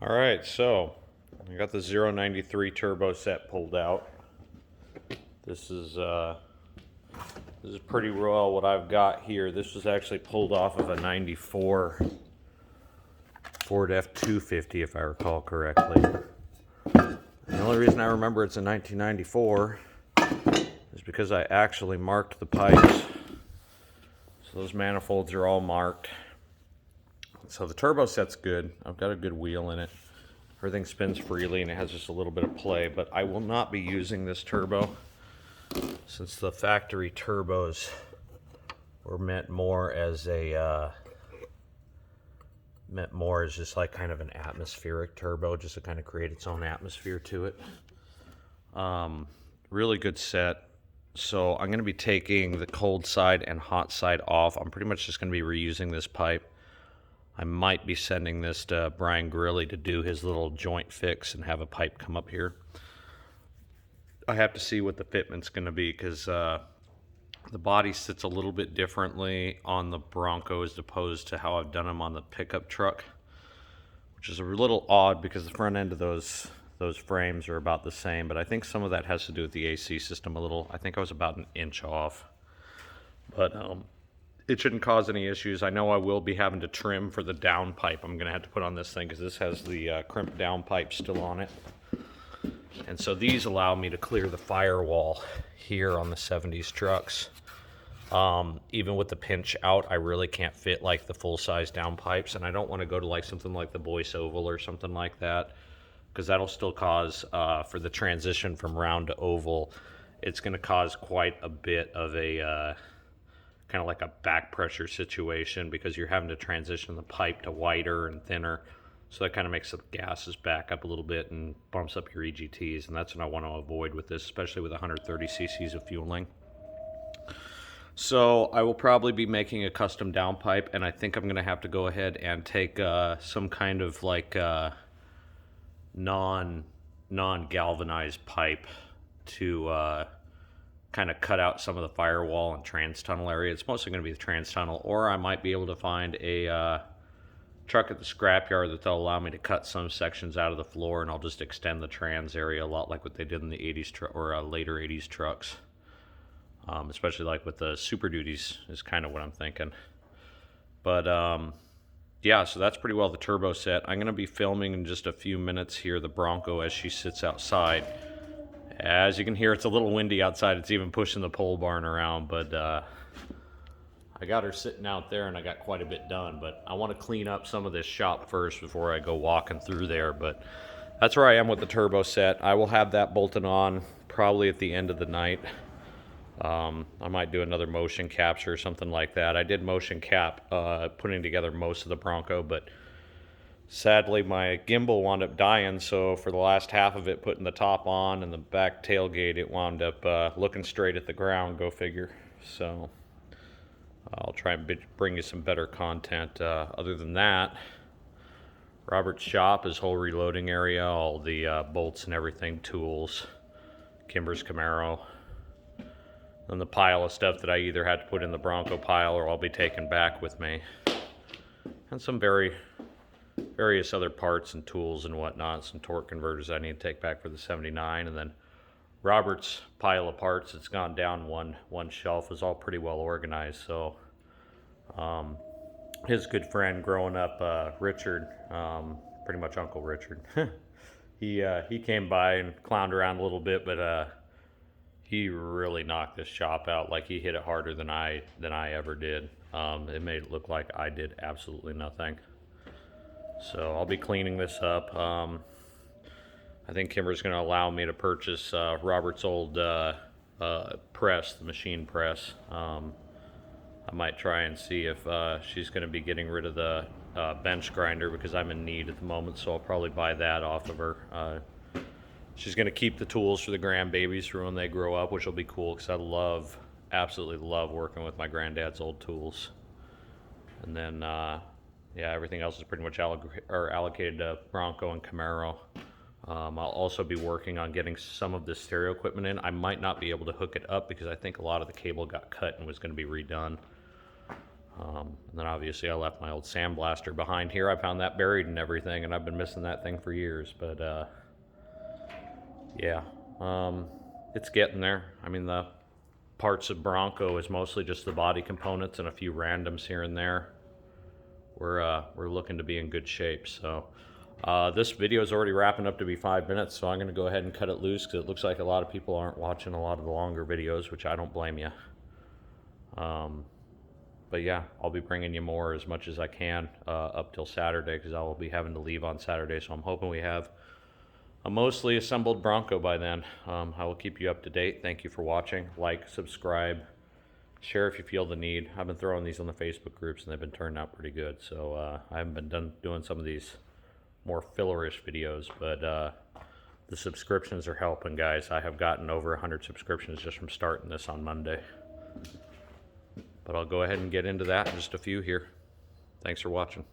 All right, so I got the 093 turbo set pulled out. This is pretty well what I've got here. This was actually pulled off of a 94 Ford F-250, if I recall correctly. And the only reason I remember it's a 1994 is because I actually marked the pipes. So those manifolds are all marked. So the turbo set's good. I've got a good wheel in it. Everything spins freely and it has just a little bit of play, but I will not be using this turbo since the factory turbos were meant more as just like kind of an atmospheric turbo, just to kind of create its own atmosphere to it. Really good set. So I'm going to be taking the cold side and hot side off. I'm pretty much just going to be reusing this pipe. I might be sending this to Brian Grilly to do his little joint fix and have a pipe come up here. I have to see what the fitment's going to be because the body sits a little bit differently on the Bronco as opposed to how I've done them on the pickup truck, which is a little odd because the front end of those frames are about the same, but I think some of that has to do with the AC system a little. I think I was about an inch off, but it shouldn't cause any issues. I know I will be having to trim for the down pipe I'm going to have to put on this thing because this has the crimped down pipe still on it. And so these allow me to clear the firewall here on the 70s trucks. Even with the pinch out, I really can't fit like the full-size down pipes, and I don't want to go to like something like the Boyce Oval or something like that because that'll still cause, for the transition from round to oval, it's going to cause quite a bit of a kind of like a back pressure situation because you're having to transition the pipe to wider and thinner. So that kind of makes the gases back up a little bit and bumps up your EGTs, and that's what I want to avoid with this, especially with 130 cc's of fueling. So I will probably be making a custom downpipe, and I think I'm going to have to go ahead and take some kind of like non-galvanized pipe to kind of cut out some of the firewall and trans tunnel area. It's mostly going to be the trans tunnel, or I might be able to find a truck at the scrapyard that they'll allow me to cut some sections out of the floor, and I'll just extend the trans area a lot like what they did in the 80s or later 80s trucks. Especially like with the Super Duties is kind of what I'm thinking. But yeah, so that's pretty well the turbo set. I'm going to be filming in just a few minutes here the Bronco as she sits outside. As you can hear, it's a little windy outside. It's even pushing the pole barn around, but I got her sitting out there and I got quite a bit done, but I want to clean up some of this shop first before I go walking through there. But that's where I am with the turbo set. I will have that bolted on probably at the end of the night. I might do another motion capture or something like that. I did motion cap putting together most of the Bronco, but sadly my gimbal wound up dying, so for the last half of it, putting the top on and the back tailgate, it wound up looking straight at the ground, go figure. So I'll try and bring you some better content. Other than that, Robert's shop, his whole reloading area, all the bolts and everything, tools, Kimber's Camaro, and the pile of stuff that I either had to put in the Bronco pile or I'll be taking back with me, and some various other parts and tools and whatnot, some torque converters I need to take back for the 79, and then Robert's pile of parts that's gone down one shelf is all pretty well organized. So his good friend growing up, Richard, pretty much Uncle Richard, he came by and clowned around a little bit, but he really knocked this shop out. Like, he hit it harder than I ever did. It made it look like I did absolutely nothing. So I'll be cleaning this up. I think Kimber's going to allow me to purchase Robert's old press, the machine press. I might try and see if she's going to be getting rid of the bench grinder because I'm in need at the moment, so I'll probably buy that off of her. She's going to keep the tools for the grandbabies for when they grow up, which will be cool because I absolutely love working with my granddad's old tools. And then, yeah, everything else is pretty much allocated to Bronco and Camaro. I'll also be working on getting some of this stereo equipment in. I might not be able to hook it up because I think a lot of the cable got cut and was going to be redone. And then obviously I left my old sandblaster behind here. I found that buried and everything, and I've been missing that thing for years. But yeah, it's getting there. I mean, the parts of Bronco is mostly just the body components and a few randoms here and there. We're looking to be in good shape. So this video is already wrapping up to be 5 minutes, so I'm going to go ahead and cut it loose because it looks like a lot of people aren't watching a lot of the longer videos, which I don't blame you. But yeah, I'll be bringing you more as much as I can up till Saturday, because I will be having to leave on Saturday. So I'm hoping we have a mostly assembled Bronco by then. I will keep you up to date. Thank you for watching. Like, subscribe, share if you feel the need. I've been throwing these on the Facebook groups, and they've been turning out pretty good. So I haven't been doing some of these more fillerish videos, but the subscriptions are helping, guys. I have gotten over 100 subscriptions just from starting this on Monday. But I'll go ahead and get into that in just a few here. Thanks for watching.